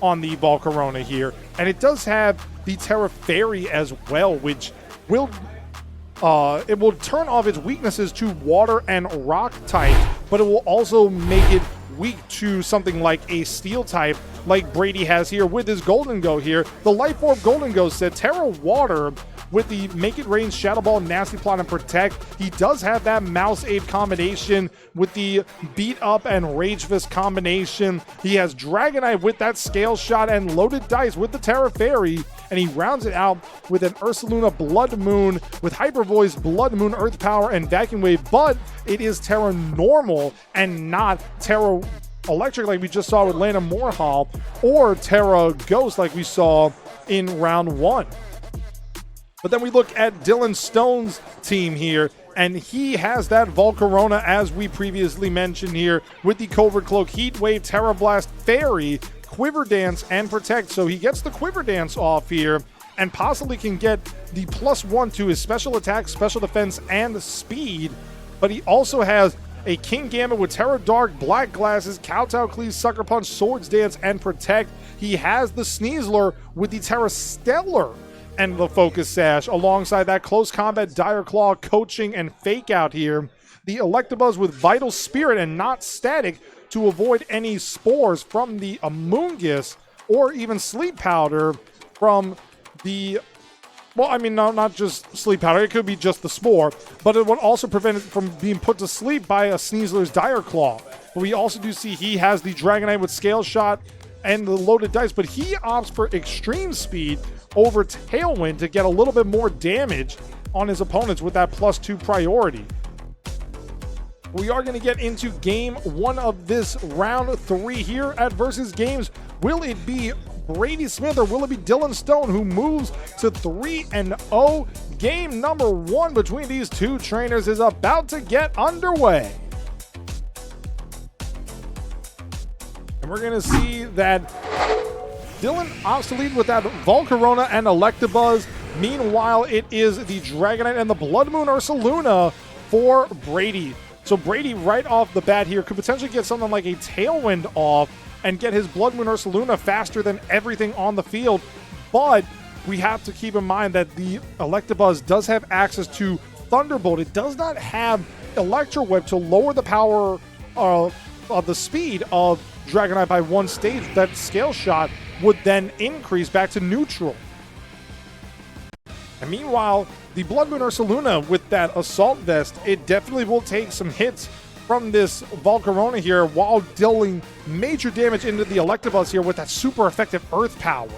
on the Volcarona here. And it does have the Terra Fairy as well, which will it will turn off its weaknesses to water and rock type, but it will also make it weak to something like a steel type, like Brady has here with his Golden Go here. The Life Orb Golden Go said Terra Water with the Make It Rain, Shadow Ball, Nasty Plot, and Protect. He does have that Mouse Aid combination with the Beat Up and Rage Fist combination. He has Dragonite with that Scale Shot and Loaded Dice with the Terra Fairy, and he rounds it out with an Ursaluna Blood Moon with Hyper Voice, Blood Moon, Earth Power, and Vacuum Wave, but it is Terra Normal and not Terra Electric like we just saw with Lana Morehall, or Terra Ghost like we saw in round 1. But then we look at Dylan Stone's team here, and he has that Volcarona as we previously mentioned here with the Covert Cloak, Heat Wave, Terra Blast, Fairy, Quiver Dance, and Protect. So he gets the Quiver Dance off here and possibly can get the +1 to his special attack, special defense, and speed. But he also has a King Gambit with Terra Dark, Black Glasses, Kowtow Cleave, Sucker Punch, Swords Dance, and Protect. He has the Sneasler with the Terra Stellar and the Focus Sash, alongside that Close Combat, Dire Claw, Coaching, and Fake Out here. The Electabuzz with Vital Spirit and Not Static to avoid any spores from the Amoonguss, or even Sleep Powder from the, well, I mean, no, not just Sleep Powder. It could be just the Spore, but it would also prevent it from being put to sleep by a Sneasler's Dire Claw. But we also do see he has the Dragonite with Scale Shot and the Loaded Dice, but he opts for Extreme Speed over Tailwind to get a little bit more damage on his opponents with that +2 priority. We are going to get into game 1 of this round 3 here at Versus Games. Will it be Brady Smith or will it be Dylan Stone who moves to 3-0? Game number 1 between these two trainers is about to get underway. And we're going to see that Dylan opts to lead with that Volcarona and Electabuzz. Meanwhile, it is the Dragonite and the Blood Moon Ursaluna for Brady. So Brady, right off the bat here, could potentially get something like a Tailwind off and get his Blood Moon Ursaluna faster than everything on the field. But we have to keep in mind that the Electabuzz does have access to Thunderbolt. It does not have Electro Whip to lower the power of the speed of Dragonite by 1 stage. That Scale Shot would then increase back to neutral. And meanwhile, the Blood Moon Ursaluna with that Assault Vest, it definitely will take some hits from this Volcarona here while dealing major damage into the Electabuzz here with that super effective Earth Power.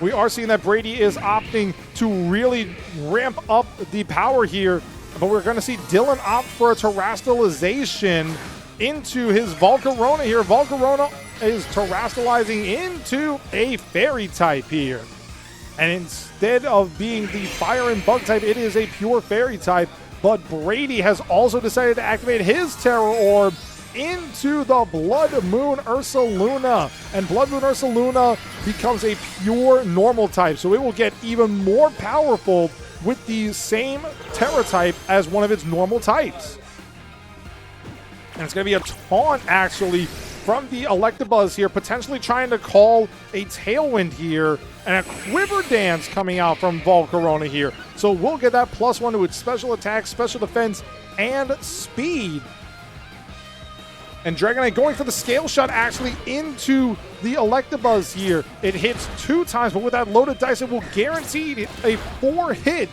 We are seeing that Brady is opting to really ramp up the power here, but we're going to see Dylan opt for a Terastallization into his Volcarona here. Volcarona is terastallizing into a Fairy type here. And instead of being the Fire and Bug type, it is a pure Fairy type. But Brady has also decided to activate his Terra Orb into the Blood Moon Ursaluna. And Blood Moon Ursaluna becomes a pure normal type. So it will get even more powerful with the same Terra type as one of its normal types. And it's going to be a taunt, actually, from the Electabuzz here, potentially trying to call a Tailwind here, and a Quiver Dance coming out from Volcarona here. So we'll get that +1 to its special attack, special defense, and speed. And Dragonite going for the Scale Shot actually into the Electabuzz here. It hits 2 times, but with that Loaded Dice, it will guarantee a 4 hit.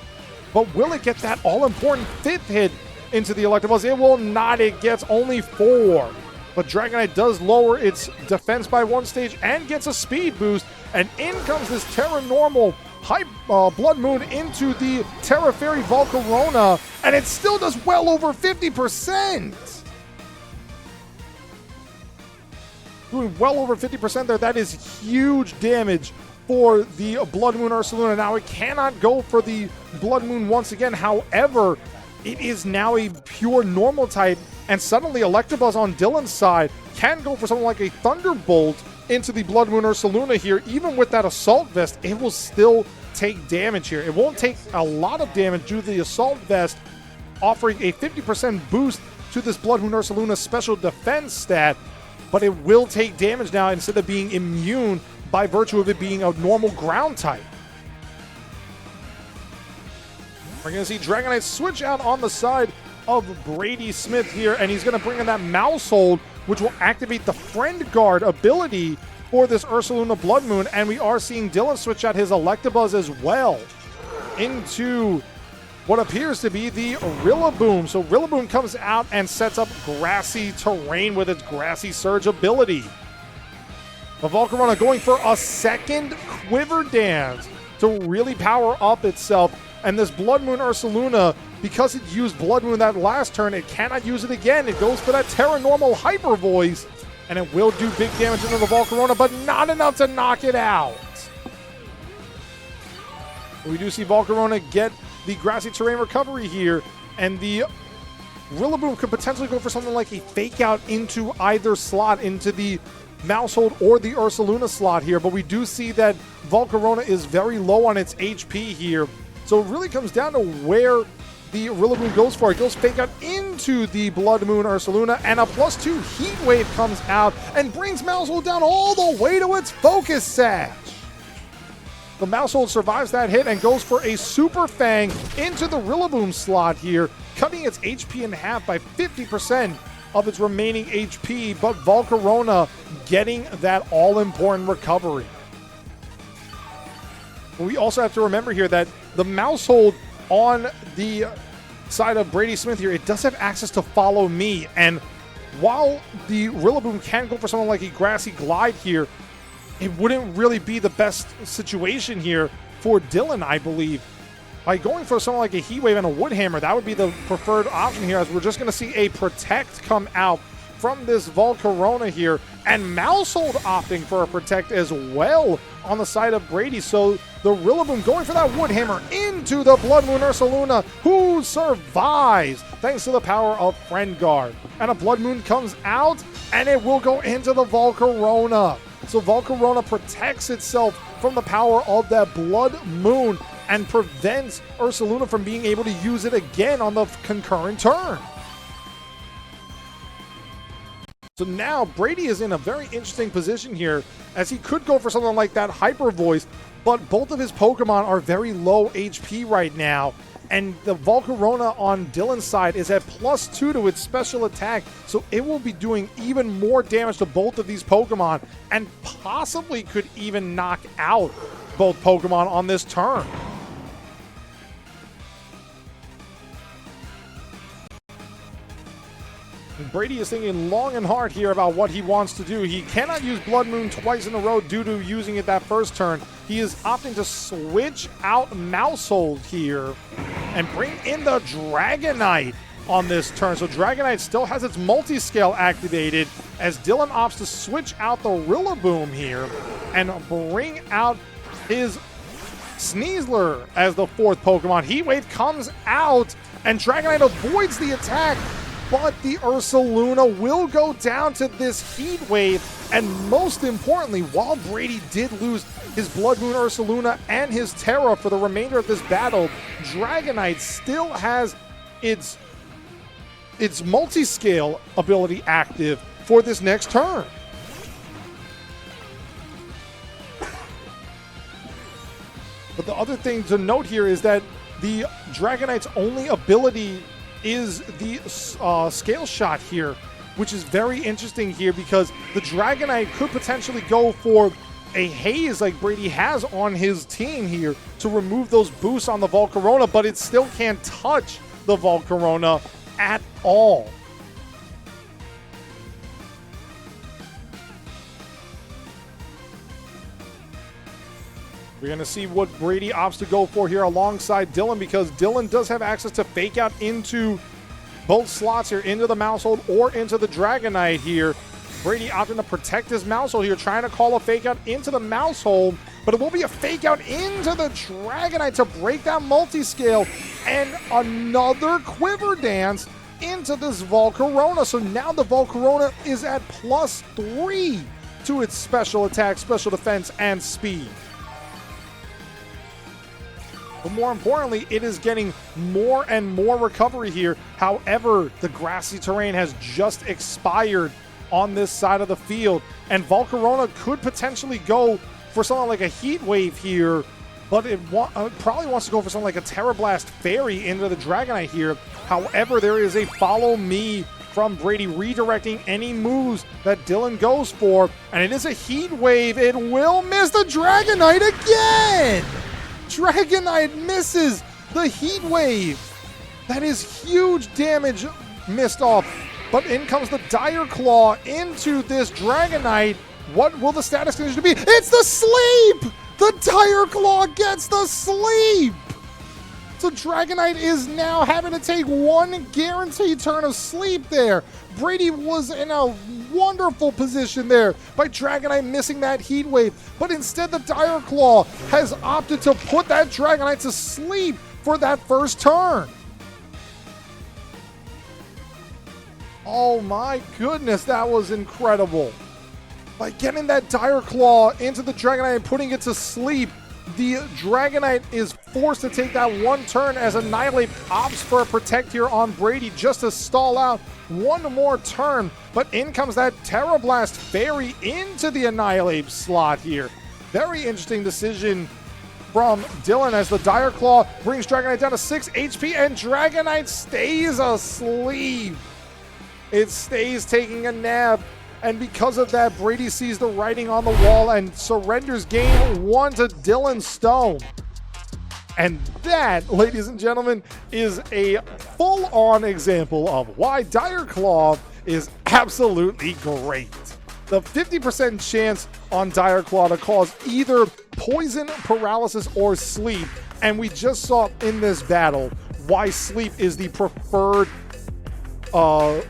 But will it get that all-important 5th hit into the Electabuzz? It will not. It gets only 4. But Dragonite does lower its defense by 1 stage and gets a speed boost. And in comes this Terra Normal Blood Moon into the Terra Fairy Volcarona. And it still does well over 50%. Doing well over 50% there. That is huge damage for the Blood Moon Ursaluna. Now it cannot go for the Blood Moon once again. However, it is now a pure normal type, and suddenly Electabuzz on Dylan's side can go for something like a Thunderbolt into the Blood Moon Ursaluna here. Even with that Assault Vest, it will still take damage here. It won't take a lot of damage due to the Assault Vest offering a 50% boost to this Blood Moon Ursaluna special defense stat. but it will take damage now instead of being immune by virtue of it being a normal ground type. We're going to see Dragonite switch out on the side of Brady Smith here, and he's going to bring in that Mouse Hold, which will activate the Friend Guard ability for this Ursaluna Blood Moon, and we are seeing Dylan switch out his Electabuzz as well into what appears to be the Rillaboom. So Rillaboom comes out and sets up grassy terrain with its Grassy Surge ability. The Volcarona going for a second Quiver Dance to really power up itself. And this Blood Moon Ursaluna, because it used Blood Moon that last turn, it cannot use it again. It goes for that Terra Normal Hyper Voice, and it will do big damage into the Volcarona, but not enough to knock it out. We do see Volcarona get the Grassy Terrain recovery here, and the Rillaboom could potentially go for something like a Fake Out into either slot, into the Mouse Hold or the Ursaluna slot here, but we do see that Volcarona is very low on its HP here. So it really comes down to where the Rillaboom goes for. It goes Fake Out into the Blood Moon Ursaluna, and a +2 Heat Wave comes out and brings Mousehold down all the way to its Focus Sash. The Mousehold survives that hit and goes for a Super Fang into the Rillaboom slot here, cutting its HP in half by 50% of its remaining HP, but Volcarona getting that all-important recovery. We also have to remember here that the Mousehold on the side of Brady Smith here, it does have access to Follow Me, and while the Rillaboom can go for something like a Grassy Glide here, it wouldn't really be the best situation here for Dylan, I believe. By going for something like a Heat Wave and a Wood Hammer, that would be the preferred option here, as we're just going to see a Protect come out from this Volcarona here, and Mousehold opting for a Protect as well on the side of Brady. So the Rillaboom going for that Wood Hammer into the Blood Moon Ursaluna, who survives thanks to the power of Friend Guard. And a Blood Moon comes out, and it will go into the Volcarona. So Volcarona protects itself from the power of that Blood Moon and prevents Ursaluna from being able to use it again on the concurrent turn. So now Brady is in a very interesting position here, as he could go for something like that Hyper Voice, but both of his Pokemon are very low HP right now, and the Volcarona on Dylan's side is at +2 to its special attack, so it will be doing even more damage to both of these Pokemon, and possibly could even knock out both Pokemon on this turn. Brady is thinking long and hard here about what he wants to do. He cannot use Blood Moon twice in a row due to using it that first turn. He is opting to switch out Mousehold here and bring in the Dragonite on this turn. So Dragonite still has its multi-scale activated, as Dylan opts to switch out the Rillaboom here and bring out his Sneasler as the fourth Pokemon. Heat Wave comes out, and Dragonite avoids the attack, but the Ursaluna will go down to this Heat Wave. And most importantly, while Brady did lose his Blood Moon Ursaluna and his Terra for the remainder of this battle, Dragonite still has its multi-scale ability active for this next turn. But the other thing to note here is that the Dragonite's only ability is the Scale Shot here, which is very interesting here, because the Dragonite could potentially go for a Haze like Brady has on his team here to remove those boosts on the Volcarona, but it still can't touch the Volcarona at all. We're going to see what Brady opts to go for here alongside Dylan, because Dylan does have access to Fake Out into both slots here, into the Mousehold or into the Dragonite here. Brady opting to protect his Mousehold here, trying to call a Fake Out into the Mousehold, but it will be a Fake Out into the Dragonite to break that multi-scale, and another Quiver Dance into this Volcarona. So now the Volcarona is at +3 to its special attack, special defense, and speed. But more importantly, it is getting more and more recovery here. However, the Grassy Terrain has just expired on this side of the field. And Volcarona could potentially go for something like a Heat Wave here, but it probably wants to go for something like a Terra Blast Fairy into the Dragonite here. However, there is a Follow Me from Brady, redirecting any moves that Dylan goes for, and it is a Heat Wave. It will miss the Dragonite again! Dragonite misses the Heat Wave. That is huge damage missed off, but in comes the Dire Claw into this Dragonite. What will the status condition be? It's the sleep! The Dire Claw gets the sleep! So Dragonite is now having to take one guaranteed turn of sleep there. Brady was in a wonderful position there by Dragonite missing that Heat Wave, but instead the Dire Claw has opted to put that Dragonite to sleep for that first turn. Oh my goodness, that was incredible. By getting that Dire Claw into the Dragonite and putting it to sleep, the Dragonite is forced to take that one turn as Annihilate opts for a Protect here on Brady just to stall out one more turn. But in comes that Terra Blast Fairy into the Annihilate slot here. Very interesting decision from Dylan as the Dire Claw brings Dragonite down to 6 HP and Dragonite stays asleep. It stays taking a nap. And because of that, Brady sees the writing on the wall and surrenders game 1 to Dylan Stone. And that, ladies and gentlemen, is a full-on example of why Dire Claw is absolutely great. The 50% chance on Dire Claw to cause either poison, paralysis, or sleep. And we just saw in this battle why sleep is the preferred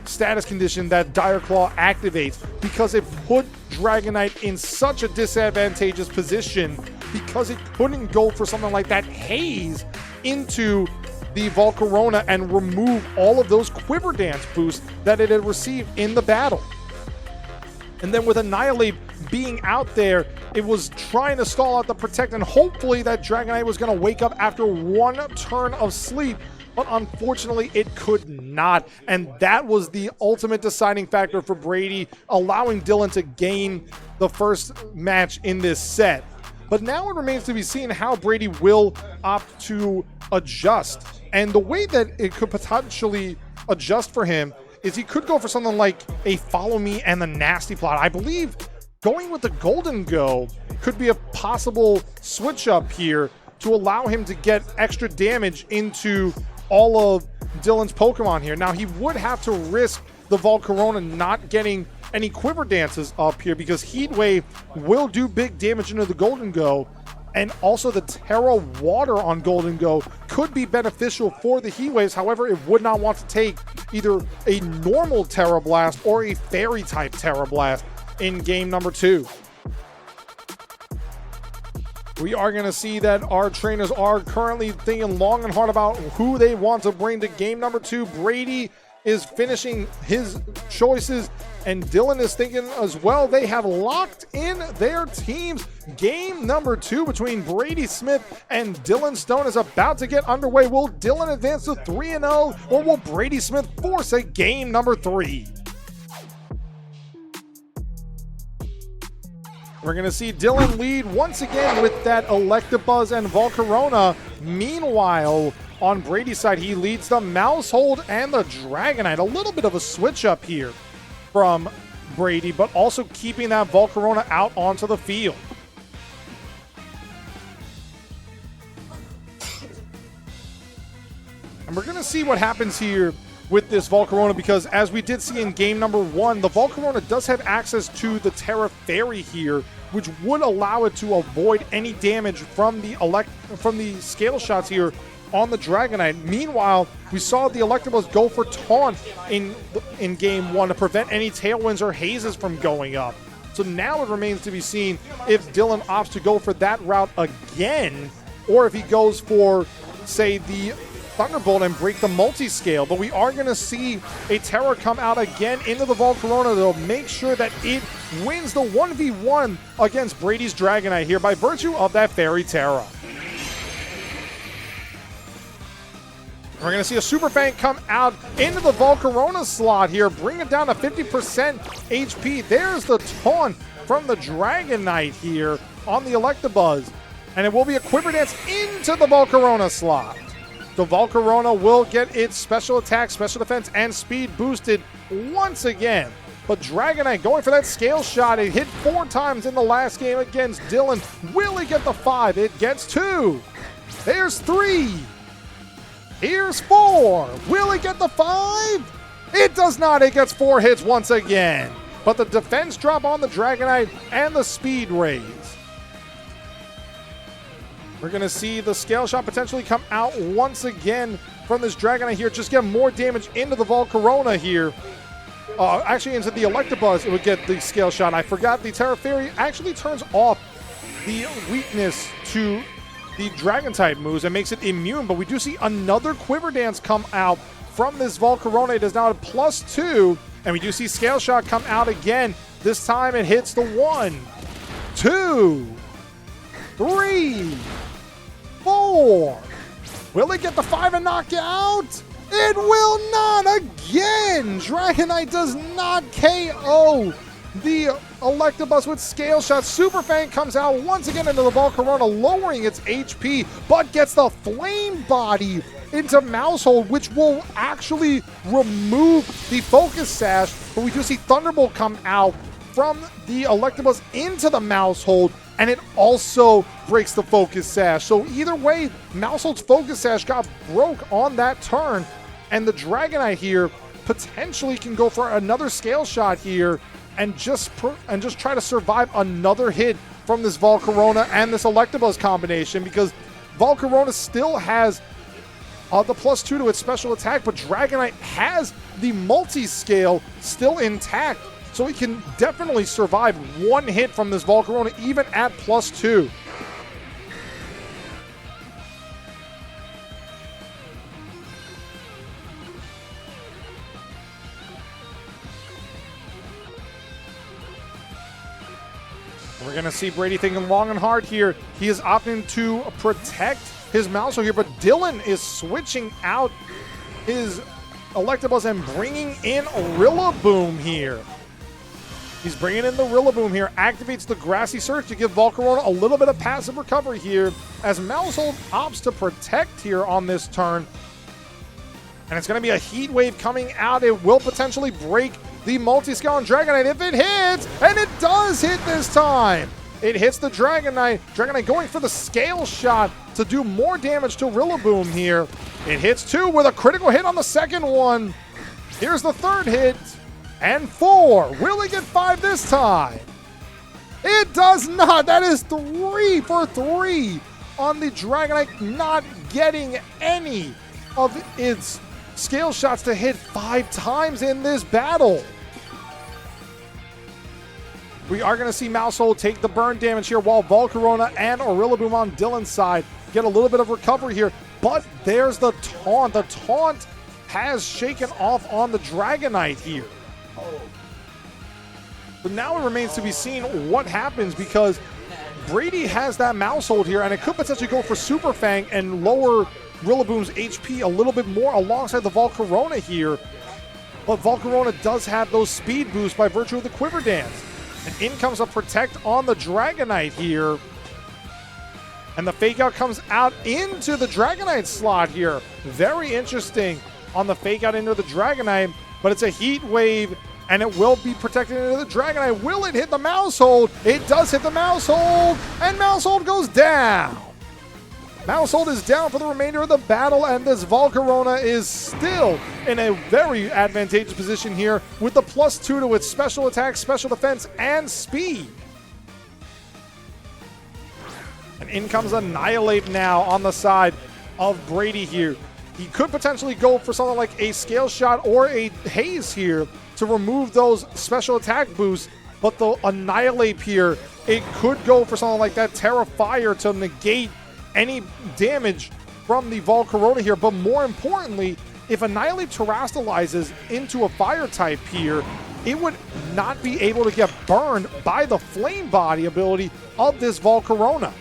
status condition that Dire Claw activates, because it put Dragonite in such a disadvantageous position because it couldn't go for something like that Haze into the Volcarona and remove all of those Quiver Dance boosts that it had received in the battle. And then with Annihilate being out there, it was trying to stall out the Protect, and hopefully that Dragonite was going to wake up after one turn of sleep. But unfortunately, it could not. And that was the ultimate deciding factor for Brady, allowing Dylan to gain the first match in this set. But now it remains to be seen how Brady will opt to adjust. And the way that it could potentially adjust for him is he could go for something like a Follow Me and the Nasty Plot. I believe going with the Golden Go could be a possible switch up here to allow him to get extra damage into all of Dylan's Pokemon here. Now, he would have to risk the Volcarona not getting any Quiver Dances up here because Heat Wave will do big damage into the Golden Go, and also the Terra Water on Golden Go could be beneficial for the Heat Waves. However, it would not want to take either a normal Terra Blast or a Fairy-type Terra Blast in game number 2. We are going to see that our trainers are currently thinking long and hard about who they want to bring to game number 2. Brady is finishing his choices, and Dylan is thinking as well. They have locked in their teams. Game number 2 between Brady Smith and Dylan Stone is about to get underway. Will Dylan advance to 3-0, or will Brady Smith force a game number 3? We're going to see Dylan lead once again with that Electabuzz and Volcarona. Meanwhile, on Brady's side, he leads the Mousehold and the Dragonite. A little bit of a switch up here from Brady, but also keeping that Volcarona out onto the field. And we're going to see what happens here with this Volcarona, because as we did see in game number 1, the Volcarona does have access to the Terra Fairy here, which would allow it to avoid any damage from the scale shots here on the Dragonite. Meanwhile, we saw the Electabuzz go for Taunt in game 1 to prevent any Tailwinds or Hazes from going up. So now it remains to be seen if Dylan opts to go for that route again, or if he goes for, say, the Thunderbolt and break the multi-scale. But we are going to see a Terra come out again into the Volcarona to make sure that it wins the 1v1 against Brady's Dragonite here by virtue of that Fairy Terra. We're going to see a Super Fang come out into the Volcarona slot here, bring it down to 50% HP. There's the taunt from the Dragon Knight here on the Electabuzz. And it will be a Quiver Dance into the Volcarona slot. The Volcarona will get its special attack, special defense, and speed boosted once again. But Dragonite going for that scale shot. It hit 4 times in the last game against Dylan. Will it get the 5? It gets 2. There's 3. Here's 4. Will it get the 5? It does not. It gets 4 hits once again. But the defense drop on the Dragonite and the speed raise. We're going to see the scale shot potentially come out once again from this Dragonite here. Just get more damage into the Volcarona here. Actually, into the Electabuzz, it would get the scale shot. I forgot the Terra Fairy actually turns off the weakness to the Dragon-type moves and makes it immune, but we do see another Quiver Dance come out from this Volcarona. It is now at +2, and we do see Scale Shot come out again. This time it hits the 1, 2, 3, 4. Will it get the 5 and knock it out? It will not again! Dragonite does not KO the Electabuzz with Scale Shot. Super Fang comes out once again into the Volcarona, lowering its HP, but gets the Flame Body into Maushold, which will actually remove the Focus Sash. But we do see Thunderbolt come out from the Electabuzz into the Maushold, and it also breaks the Focus Sash. So either way, Maushold's Focus Sash got broke on that turn, and the Dragonite here potentially can go for another Scale Shot here and just try to survive another hit from this Volcarona and this Electabuzz combination, because Volcarona still has the +2 to its special attack, but Dragonite has the multi-scale still intact, so it can definitely survive one hit from this Volcarona even at +2. We're going to see Brady thinking long and hard here. He is opting to protect his Maushold here, but Dylan is switching out his Electabuzz and bringing in Rillaboom here. He's bringing in the Rillaboom here, activates the Grassy Surge to give Volcarona a little bit of passive recovery here, as Maushold opts to protect here on this turn. And it's going to be a Heat Wave coming out. It will potentially break the multi-scale on Dragonite if it hits, and it does hit this time. It hits the Dragonite. Dragonite going for the Scale Shot to do more damage to Rillaboom here. It hits 2 with a critical hit on the second one. Here's the third hit, and 4. Will it get 5 this time? It does not. That is 3 for 3 on the Dragonite, not getting any of its Scale Shots to hit 5 times in this battle. We are going to see Maushold take the burn damage here, while Volcarona and Rillaboom on Dylan's side get a little bit of recovery here. But there's the taunt. The taunt has shaken off on the Dragonite here. But now it remains to be seen what happens, because Brady has that Maushold here, and it could potentially go for Super Fang and lower Rillaboom's HP a little bit more alongside the Volcarona here. But Volcarona does have those speed boosts by virtue of the Quiver Dance. And in comes a Protect on the Dragonite here. And the Fake Out comes out into the Dragonite slot here. Very interesting on the Fake Out into the Dragonite, but it's a Heat Wave, and it will be protected into the Dragonite. Will it hit the Maushold? It does hit the Maushold, and Maushold goes down. Maushold is down for the remainder of the battle, and this Volcarona is still in a very advantageous position here with the +2 to its special attack, special defense, and speed. And in comes Annihilate now on the side of Brady here. He could potentially go for something like a Scale Shot or a Haze here to remove those special attack boosts, but the Annihilate here, it could go for something like that Terra Fire to negate any damage from the Volcarona here. But more importantly, if Annihilate terastallizes into a fire type here, it would not be able to get burned by the Flame Body ability of this Volcarona.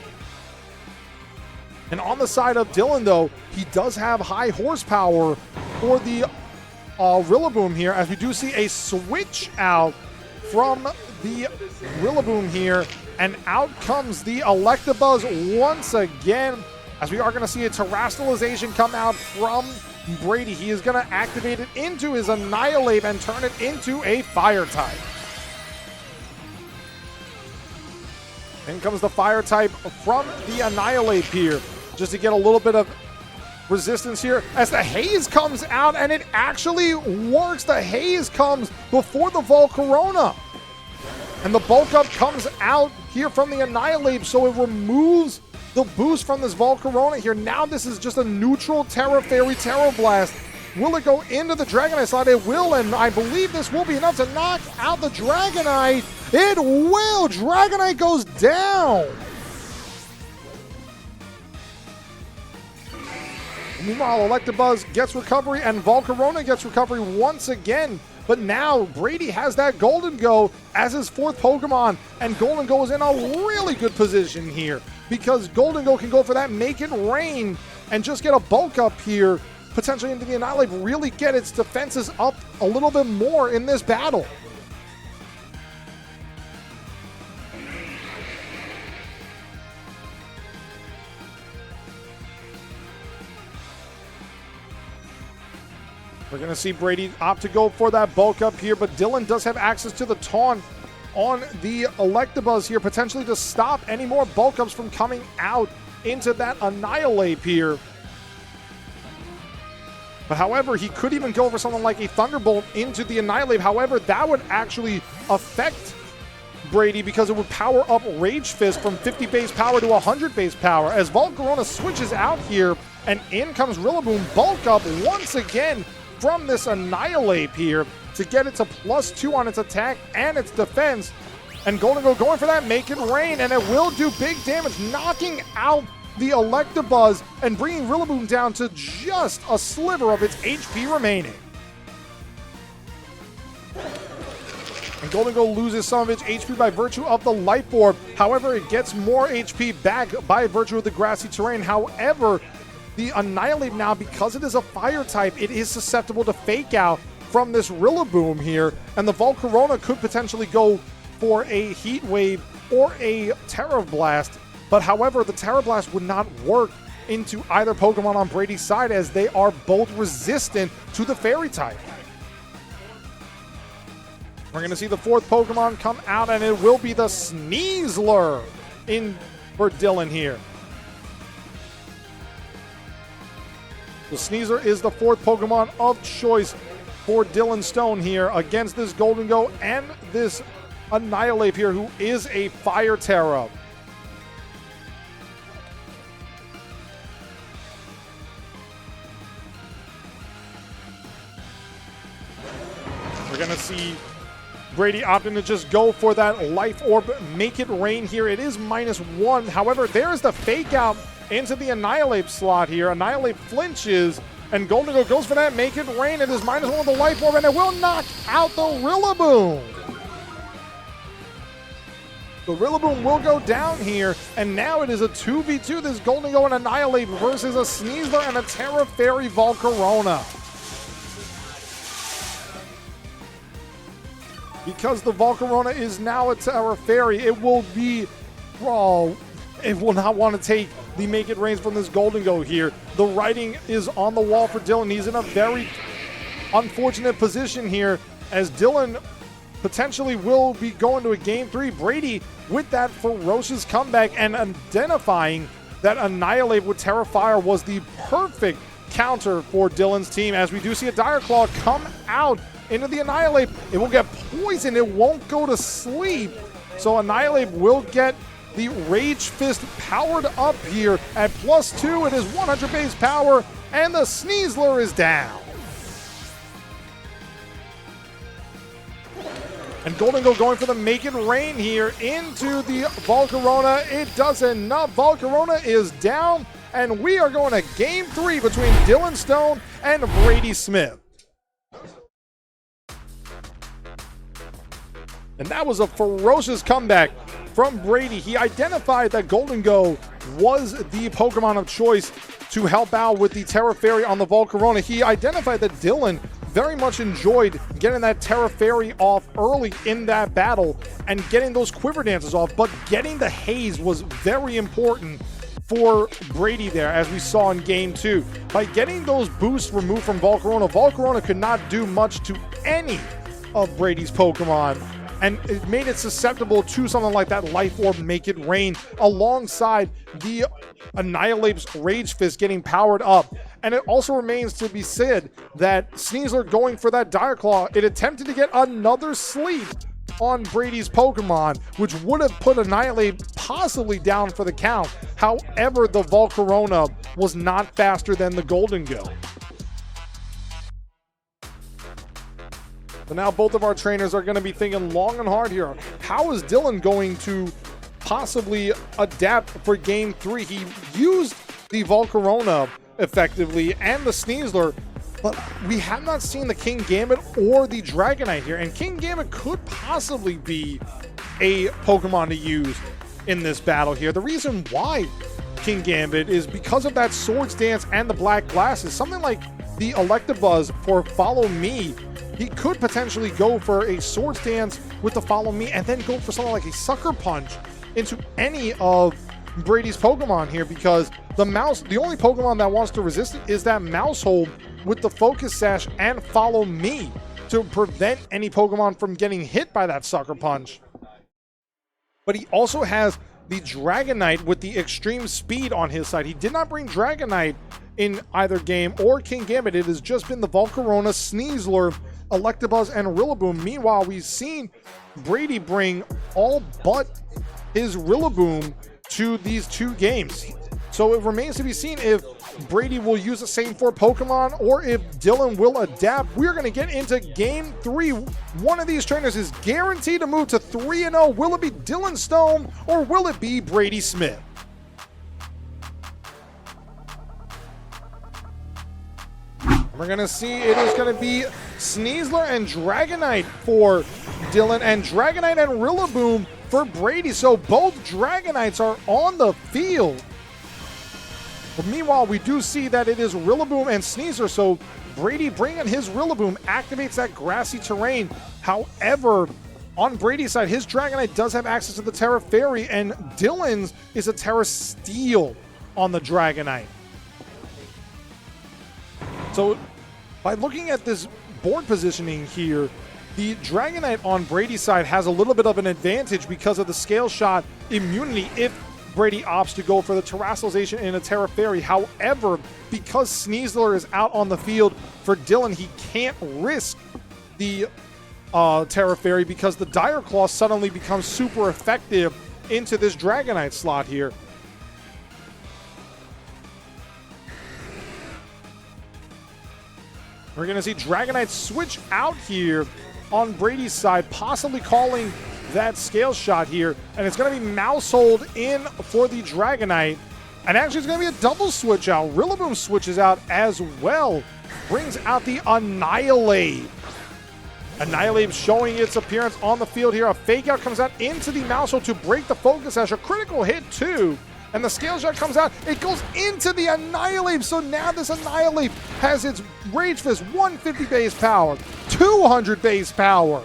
And on the side of Dylan, though, he does have high horsepower for the Rillaboom here, as we do see a switch out from the Rillaboom here, and out comes the Electabuzz once again, as we are going to see a Terastallization come out from Brady. He is going to activate it into his Annihilate and turn it into a Fire type. In comes the Fire type from the Annihilate here, just to get a little bit of resistance here as the Haze comes out, and it actually works. The Haze comes before the Volcarona, and the Bulk Up comes out here from the Annihilate, so it removes the boost from this Volcarona here. Now this is just a neutral Terra Fairy Terra Blast. Will it go into the Dragonite slot? It will, and I believe this will be enough to knock out the Dragonite. It will! Dragonite goes down! Meanwhile, Electabuzz gets recovery, and Volcarona gets recovery once again. But now Brady has that Golden Go as his fourth Pokemon, and Golden Go is in a really good position here, because Golden Go can go for that Make It Rain and just get a Bulk Up here, potentially into the Annihilate, really get its defenses up a little bit more in this battle. We're going to see Brady opt to go for that Bulk Up here, but Dylan does have access to the Taunt on the Electabuzz here, potentially to stop any more Bulk Ups from coming out into that Annihilate here. But however, he could even go for something like a Thunderbolt into the Annihilate. However, that would actually affect Brady, because it would power up Rage Fist from 50 base power to 100 base power. As Volcarona switches out here, and in comes Rillaboom, Bulk Up once again from this Annihilate here to get it to +2 on its attack and its defense. And Golden Go going for that Make It Rain, and it will do big damage, knocking out the Electabuzz and bringing Rillaboom down to just a sliver of its HP remaining. And Golden Go loses some of its HP by virtue of the Life Orb. However, it gets more HP back by virtue of the grassy terrain. However, the Annihilate now, because it is a Fire type, it is susceptible to Fake Out from this Rillaboom here, and the Volcarona could potentially go for a Heat Wave or a Terra Blast. But however, the Terra Blast would not work into either Pokemon on Brady's side, as they are both resistant to the Fairy type. We're going to see the fourth Pokemon come out, and it will be the Sneasler in for Dylan here. The Sneasler is the fourth Pokemon of choice for Dylan Stone here against this Golden Go and this Annihilate here, who is a Fire Terra. We're going to see Brady opting to just go for that Life Orb, Make It Rain here. It is -1. However, there's the Fake Out into the Annihilate slot here. Annihilate flinches, and Golden Go goes for that Make It Rain. It is -1 with the Life Orb, and it will knock out the Rillaboom. The Rillaboom will go down here, and now it is a 2v2. This Golden Go and Annihilate versus a Sneasler and a Terra Fairy Volcarona. Because the Volcarona is now a Terra Fairy, it will be, it will not want to take the Make It Rains from this Golden Go here. The writing is on the wall for Dylan. He's in a very unfortunate position here, as Dylan potentially will be going to a Game 3. Brady with that ferocious comeback and identifying that Annihilate with Terra Fire was the perfect counter for Dylan's team, as we do see a Dire Claw come out into the Annihilate. It will get poisoned. It won't go to sleep. So Annihilate will get the Rage Fist powered up here at +2. It is 100 base power, and the Sneasler is down. And Golden Go going for the Make It Rain here into the Volcarona. It does enough. Volcarona is down, and we are going to Game 3 between Dylan Stone and Brady Smith. And that was a ferocious comeback from Brady. He identified that Golden Go was the Pokemon of choice to help out with the Terra Fairy on the Volcarona. He identified that Dylan very much enjoyed getting that Terra Fairy off early in that battle and getting those Quiver Dances off, but getting the Haze was very important for Brady there, as we saw in Game 2. By getting those boosts removed from Volcarona, Volcarona could not do much to any of Brady's Pokemon, and it made it susceptible to something like that Life Orb Make It Rain, alongside the Annihilape's Rage Fist getting powered up. And it also remains to be said that Sneasler going for that Dire Claw, it attempted to get another sleep on Brady's Pokemon, which would have put Annihilate possibly down for the count. However, the Volcarona was not faster than the Golden Go. So now both of our trainers are going to be thinking long and hard here. How is Dylan going to possibly adapt for Game 3? He used the Volcarona effectively and the Sneasler, but we have not seen the King Gambit or the Dragonite here, and King Gambit could possibly be a Pokemon to use in this battle here. The reason why King Gambit is because of that Swords Dance and the Black Glasses. Something like the Electabuzz for Follow Me, he could potentially go for a Swords Dance with the Follow Me and then go for something like a Sucker Punch into any of Brady's Pokemon here, because the only Pokemon that wants to resist it is that Maushold with the Focus Sash and Follow Me to prevent any Pokemon from getting hit by that Sucker Punch. But he also has the Dragonite with the extreme speed on his side. He did not bring Dragonite in either game or King Gambit. It has just been the Volcarona, Sneasler, Electabuzz, and Rillaboom. Meanwhile, we've seen Brady bring all but his Rillaboom to these two games. So it remains to be seen if Brady will use the same four Pokemon or if Dylan will adapt. We're going to get into Game 3. One of these trainers is guaranteed to move to 3-0. Will it be Dylan Stone or will it be Brady Smith? We're going to see it is going to be Sneasler and Dragonite for Dylan, and Dragonite and Rillaboom for Brady. So both Dragonites are on the field. But meanwhile, we do see that it is Rillaboom and Sneasler, so Brady bringing his Rillaboom activates that grassy terrain. However, on Brady's side, his Dragonite does have access to the Terra Fairy, and Dylan's is a Terra Steel on the Dragonite. So by looking at this board positioning here, the Dragonite on Brady's side has a little bit of an advantage because of the Scale Shot immunity if Brady opts to go for the Terrassalization in a Terra Fairy. However, because Sneasler is out on the field for Dylan, he can't risk the Terra Fairy because the Dire Claw suddenly becomes super effective into this Dragonite slot here. We're going to see Dragonite switch out here on Brady's side, possibly calling that Scale Shot here, and it's going to be Maushold in for the Dragonite, and actually it's going to be a double switch out. Rillaboom switches out as well, brings out the Annihilate. Annihilate showing its appearance on the field here. A Fake Out comes out into the Maushold to break the Focus Sash, a critical hit too, and the Scale Shot comes out. It goes into the Annihilate, so now this Annihilate has its Rage Fist, 150 base power, 200 base power,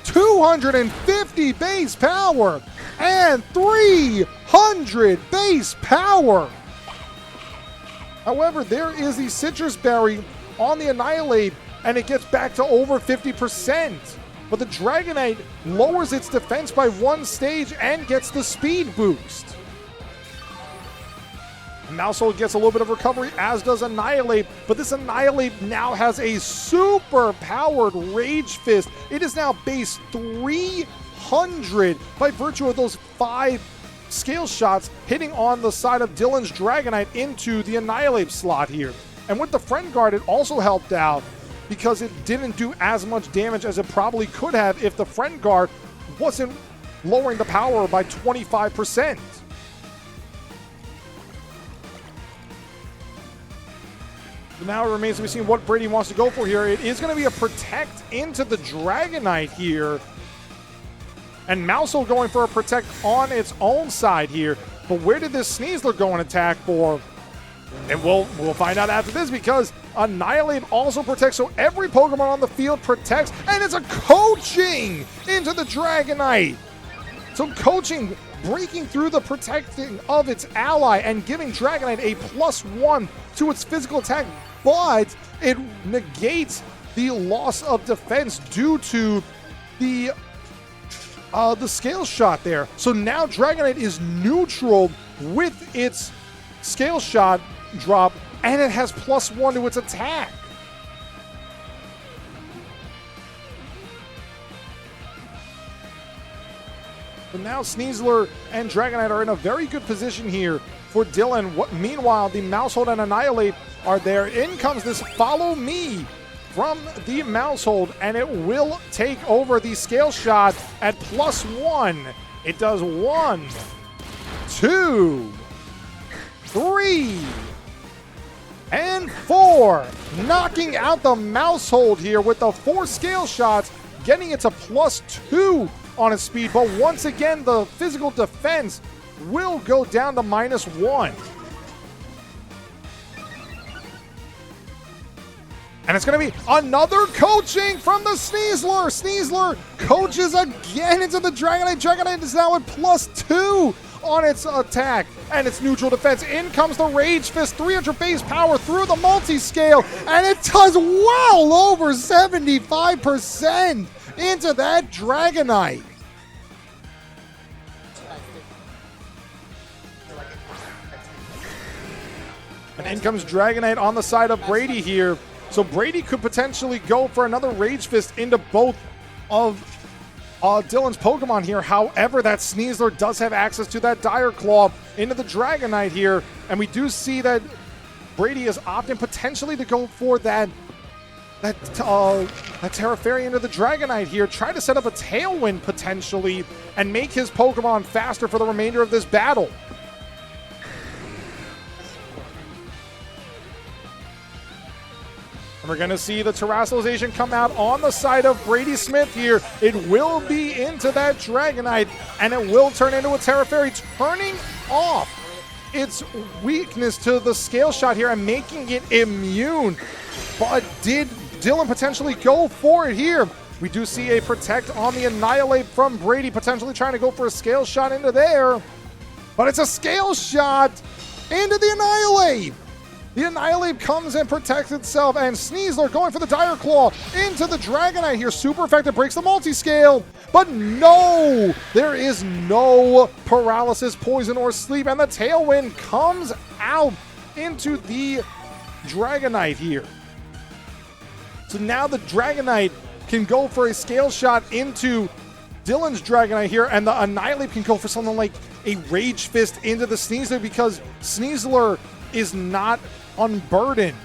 250 base power, and 300 base power. However, there is the Citrus Berry on the Annihilate, and it gets back to over 50%. But the Dragonite lowers its defense by one stage and gets the speed boost. Maushold gets a little bit of recovery, as does Annihilate, but this Annihilate now has a super powered Rage Fist. It is now base 300 by virtue of those 5 Scale Shots hitting on the side of Dylan's Dragonite into the Annihilate slot here. And with the Friend Guard, it also helped out because it didn't do as much damage as it probably could have if the Friend Guard wasn't lowering the power by 25%. Now it remains to be seen what Brady wants to go for here. It is going to be a Protect into the Dragonite here. And Mousehole going for a protect on its own side here. But where did this Sneasler go and attack for? And we'll find out after this, because Annihilate also protects, so every Pokemon on the field protects, and it's a coaching into the Dragonite. So coaching, breaking through the protecting of its ally and giving Dragonite a +1 to its physical attack, but it negates the loss of defense due to the scale shot there. So now Dragonite is neutral with its scale shot drop, and it has +1 to its attack. So now Sneasler and Dragonite are in a very good position here for Dylan. Meanwhile, the Maushold and Annihilate are there. In comes this Follow Me from the Maushold, and it will take over the scale shot at +1. It does 1, 2, 3, and 4, knocking out the Maushold here with the 4 scale shots, getting it to +2 on its speed. But once again, the physical defense will go down to -1. And it's going to be another coaching from the Sneasler. Sneasler coaches again into the Dragonite. Dragonite is now at +2 on its attack and its neutral defense. In comes the Rage Fist, 300 base power through the multi-scale, and it does well over 75% into that Dragonite. And in comes Dragonite on the side of Brady here. So Brady could potentially go for another Rage Fist into both of Dylan's Pokemon here. However, that Sneasler does have access to that Dire Claw into the Dragonite here. And we do see that Brady is opting potentially to go for that Terra Fairy into the Dragonite here. Try to set up a Tailwind potentially and make his Pokemon faster for the remainder of this battle. And we're going to see the Terrassalization come out on the side of Brady Smith here. It will be into that Dragonite, and it will turn into a Terra Fairy, turning off its weakness to the scale shot here and making it immune. But did Dylan potentially go for it here? We do see a protect on the Annihilate from Brady, potentially trying to go for a scale shot into there. But it's a scale shot into the Annihilate. The Annihilate comes and protects itself, and Sneasler going for the Dire Claw into the Dragonite here. Super effective, breaks the multi-scale, but no! There is no paralysis, poison, or sleep, and the Tailwind comes out into the Dragonite here. So now the Dragonite can go for a scale shot into Dylan's Dragonite here, and the Annihilate can go for something like a Rage Fist into the Sneasler, because Sneasler is not unburdened.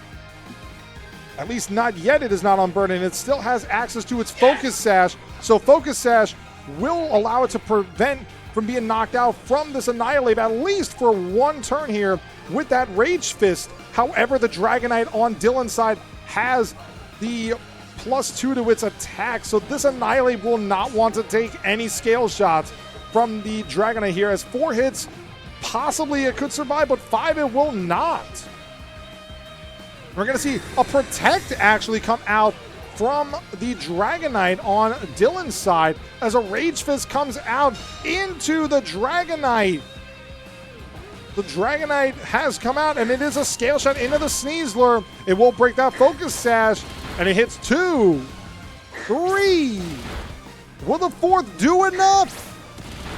At least not yet, it is not unburdened. It still has access to its Focus Sash, so Focus Sash will allow it to prevent from being knocked out from this Annihilate, at least for one turn here with that Rage Fist. However, the Dragonite on Dylan's side has the +2 to its attack, so this Annihilate will not want to take any scale shots from the Dragonite here, as 4 hits, possibly it could survive, but 5 it will not. We're going to see a Protect actually come out from the Dragonite on Dylan's side as a Rage Fist comes out into the Dragonite. The Dragonite has come out, and it is a scale shot into the Sneasler. It will break that Focus Sash, and it hits 2, 3. Will the 4th do enough?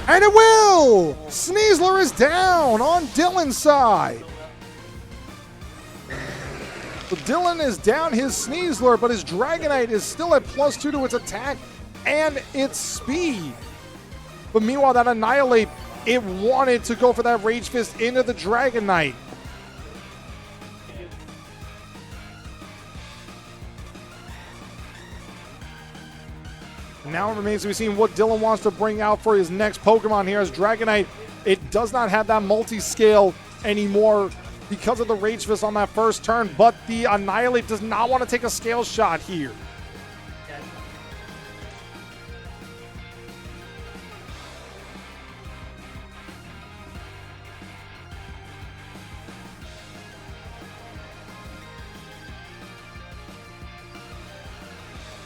And it will! Sneasler is down on Dylan's side. So Dylan is down his Sneasler, but his Dragonite is still at +2 to its attack and its speed. But meanwhile, that Annihilate, it wanted to go for that Rage Fist into the Dragonite. Now it remains to be seen what Dylan wants to bring out for his next Pokemon here, as Dragonite, it does not have that multi-scale anymore because of the Rage Fist on that first turn, but the Annihilate does not want to take a scale shot here.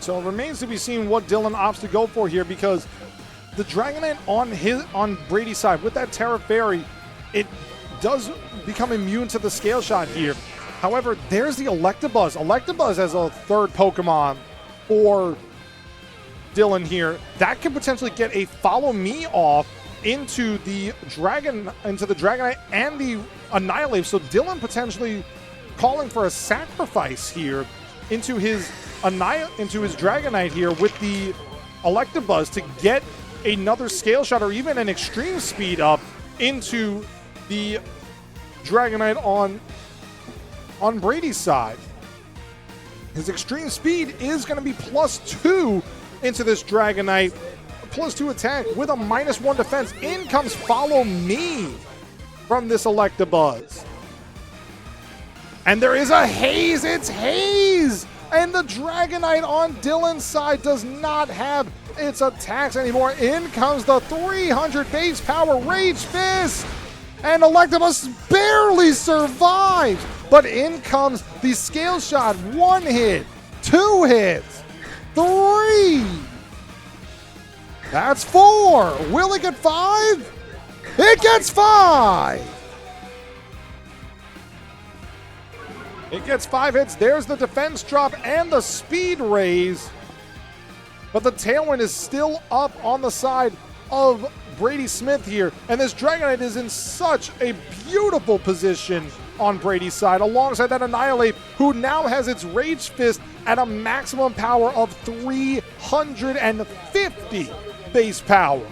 So it remains to be seen what Dylan opts to go for here, because the Dragonite on Brady's side with that Terra Fairy, it does become immune to the Scale Shot here. However, there's the Electabuzz. Electabuzz as a third Pokemon for Dylan here. That could potentially get a Follow Me off into the Dragonite and the Annihilate. So Dylan potentially calling for a sacrifice here into his Dragonite here with the Electabuzz to get another Scale Shot or even an Extreme Speed up into the Dragonite on Brady's side. His Extreme Speed is going to be +2 into this Dragonite. +2 attack with a -1 defense. In comes Follow Me from this Electabuzz. And there is a Haze. It's Haze! And the Dragonite on Dylan's side does not have its attacks anymore. In comes the 300 base power Rage Fist! And Electabuzz barely survives! But in comes the Scale Shot. 1 hit, 2 hits, 3! That's 4! Will it get 5? It gets 5! It gets 5 hits. There's the defense drop and the speed raise. But the Tailwind is still up on the side of Brady Smith here. And this Dragonite is in such a beautiful position on Brady's side, alongside that Annihilate, who now has its Rage Fist at a maximum power of 350 base power.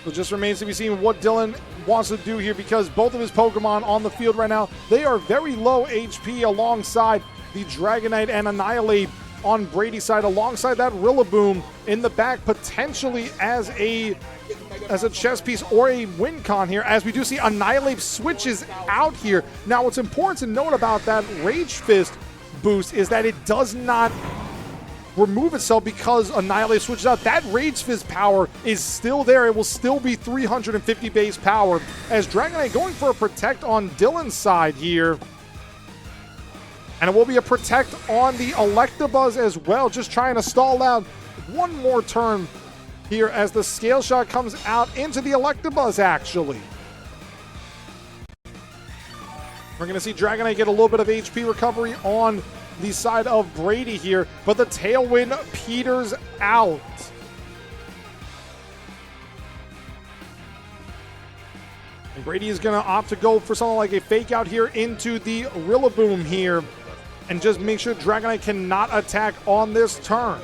So it just remains to be seen what Dylan wants to do here, because both of his Pokemon on the field right now, they are very low HP alongside the Dragonite and Annihilate on Brady's side, alongside that Rillaboom in the back, potentially as a chess piece or a win con here, as we do see Annihilate switches out here. Now, what's important to note about that Rage Fist boost is that it does not remove itself because Annihilate switches out. That Rage Fist power is still there. It will still be 350 base power, as Dragonite going for a Protect on Dylan's side here. And it will be a Protect on the Electabuzz as well, just trying to stall out one more turn here as the Scale Shot comes out into the Electabuzz, actually. We're going to see Dragonite get a little bit of HP recovery on the side of Brady here, but the Tailwind peters out. And Brady is going to opt to go for something like a Fake Out here into the Rillaboom here, and just make sure Dragonite cannot attack on this turn.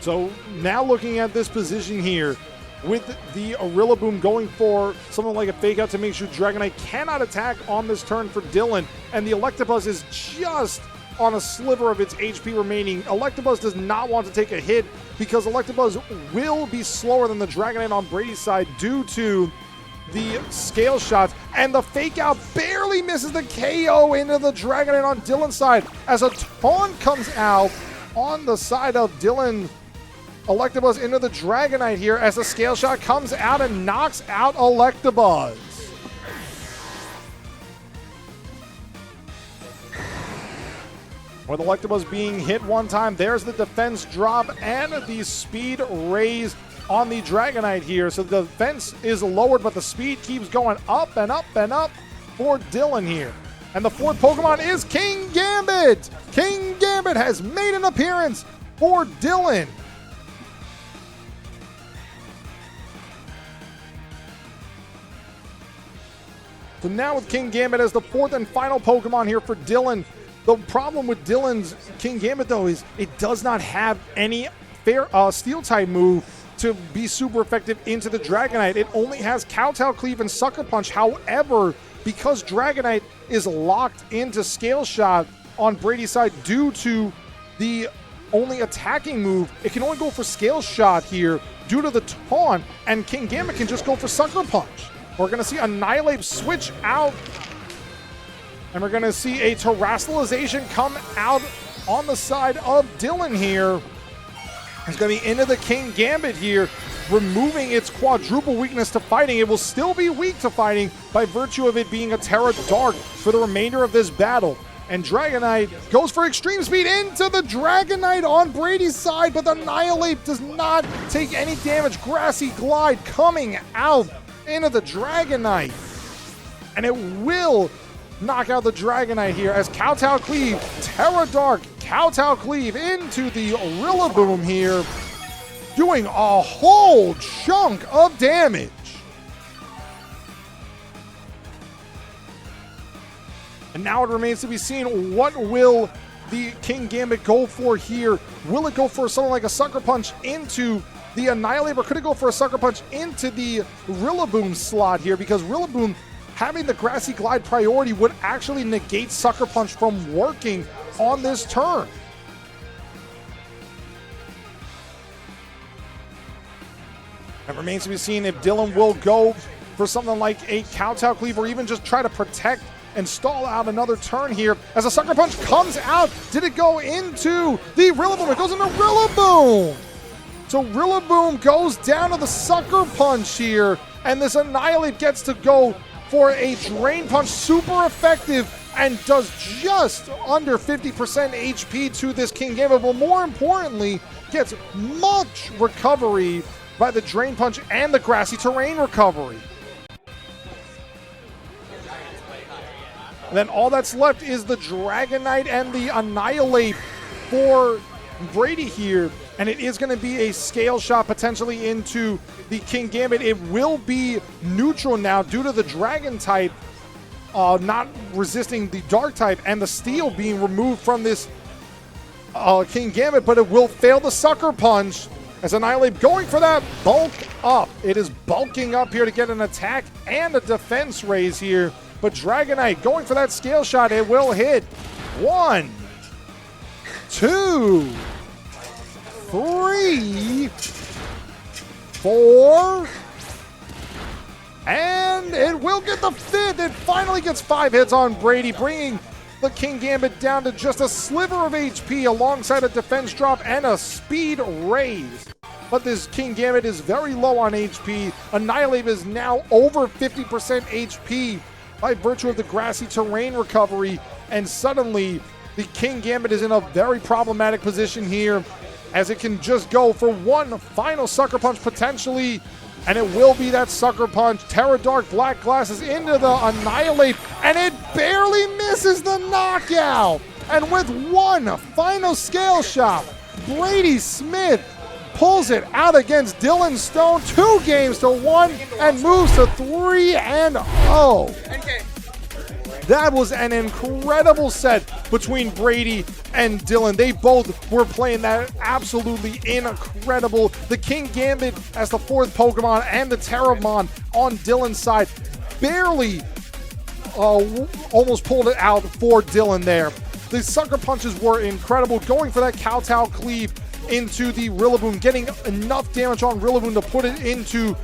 So now looking at this position here, with the Rillaboom going for something like a Fake Out to make sure Dragonite cannot attack on this turn for Dylan, and the Electabuzz is just on a sliver of its HP remaining. Electabuzz does not want to take a hit, because Electabuzz will be slower than the Dragonite on Brady's side due to the Scale Shots, and the Fake Out barely misses the KO into the Dragonite on Dylan's side, as a Taunt comes out on the side of Dylan. Electabuzz into the Dragonite here, as the Scale Shot comes out and knocks out Electabuzz. With Electabuzz being hit one time, there's the defense drop and the speed raise on the Dragonite here. So the defense is lowered, but the speed keeps going up and up and up for Dylan here. And the fourth Pokemon is King Gambit. King Gambit has made an appearance for Dylan. So now with King Gambit as the fourth and final Pokemon here for Dylan. The problem with Dylan's King Gambit, though, is it does not have any fair Steel-type move to be super effective into the Dragonite. It only has Kowtow Cleave and Sucker Punch. However, because Dragonite is locked into Scale Shot on Brady's side due to the only attacking move, it can only go for Scale Shot here due to the Taunt, and King Gambit can just go for Sucker Punch. We're going to see Annihilate switch out, and we're going to see a Terastallization come out on the side of Dylan here. It's going to be into the King Gambit here, removing its quadruple weakness to fighting. It will still be weak to fighting by virtue of it being a Terra Dark for the remainder of this battle. And Dragonite goes for extreme speed into the Dragonite on Brady's side, but the Annihilate does not take any damage. Grassy Glide coming out into the Dragonite. And it will knock out the Dragonite here as Kowtow Cleave, Terra Dark, Kowtow Cleave into the Rillaboom here, doing a whole chunk of damage. And now it remains to be seen, what will the King Gambit go for here? Will it go for something like a Sucker Punch into the Annihilate, or could it go for a Sucker Punch into the Rillaboom slot here? Because Rillaboom having the Grassy Glide priority would actually negate Sucker Punch from working on this turn. It remains to be seen if Dylan will go for something like a Kowtow Cleave or even just try to protect and stall out another turn here as a Sucker Punch comes out. Did it go into the Rillaboom? It goes into Rillaboom. So Rillaboom goes down to the Sucker Punch here, and this Annihilate gets to go for a Drain Punch, super effective, and does just under 50% HP to this King Gambit, but more importantly, gets much recovery by the Drain Punch and the Grassy Terrain recovery. And then all that's left is the Dragonite and the Annihilate for Brady here. And it is going to be a scale shot potentially into the King Gambit. It will be neutral now due to the Dragon type not resisting the Dark type and the Steel being removed from this King Gambit, but it will fail the Sucker Punch as Annihilate going for that bulk up. It is bulking up here to get an attack and a defense raise here. But Dragonite going for that scale shot. It will hit. 1, 2, 3, 4, and it will get the 5th. It finally gets 5 hits on Brady, bringing the King Gambit down to just a sliver of HP alongside a defense drop and a speed raise. But this King Gambit is very low on HP. Annihilate is now over 50% HP by virtue of the Grassy Terrain recovery, and suddenly the King Gambit is in a very problematic position here as it can just go for one final Sucker Punch potentially, and it will be that Sucker Punch. Terra Dark Black Glasses into the Annihilate, and it barely misses the knockout. And with one final scale shot, Brady Smith pulls it out against Dylan Stone, 2 games to 1, and moves to 3-0. That was an incredible set between Brady and Dylan. They both were playing that absolutely incredible. The King Gambit as the 4th Pokemon and the Terramon on Dylan's side barely almost pulled it out for Dylan there. The Sucker Punches were incredible, going for that Kowtow Cleave into the Rillaboom, getting enough damage on Rillaboom to put it into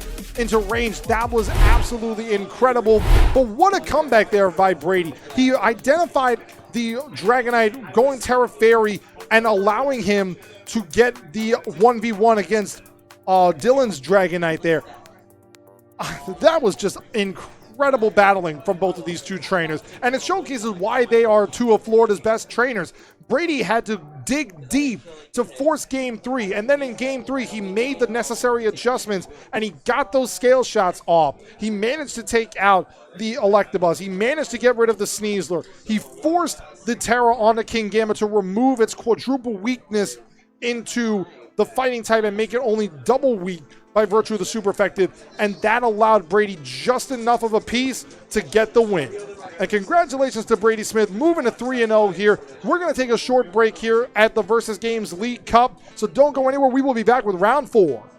range. That was absolutely incredible. But what a comeback there by Brady. He identified the Dragonite going Terra Fairy and allowing him to get the 1v1 against Dylan's Dragonite there. That was just incredible battling from both of these two trainers, and it showcases why they are 2 of Florida's best trainers. Brady had to dig deep to force Game 3, and then in Game 3, he made the necessary adjustments, and he got those scale shots off. He managed to take out the Electabuzz. He managed to get rid of the Sneasler. He forced the Terra on the King Gambit to remove its quadruple weakness into the fighting type and make it only double weak by virtue of the super effective, and that allowed Brady just enough of a piece to get the win. And congratulations to Brady Smith, moving to 3-0 here. We're going to take a short break here at the Versus Games League Cup, so don't go anywhere. We will be back with round 4.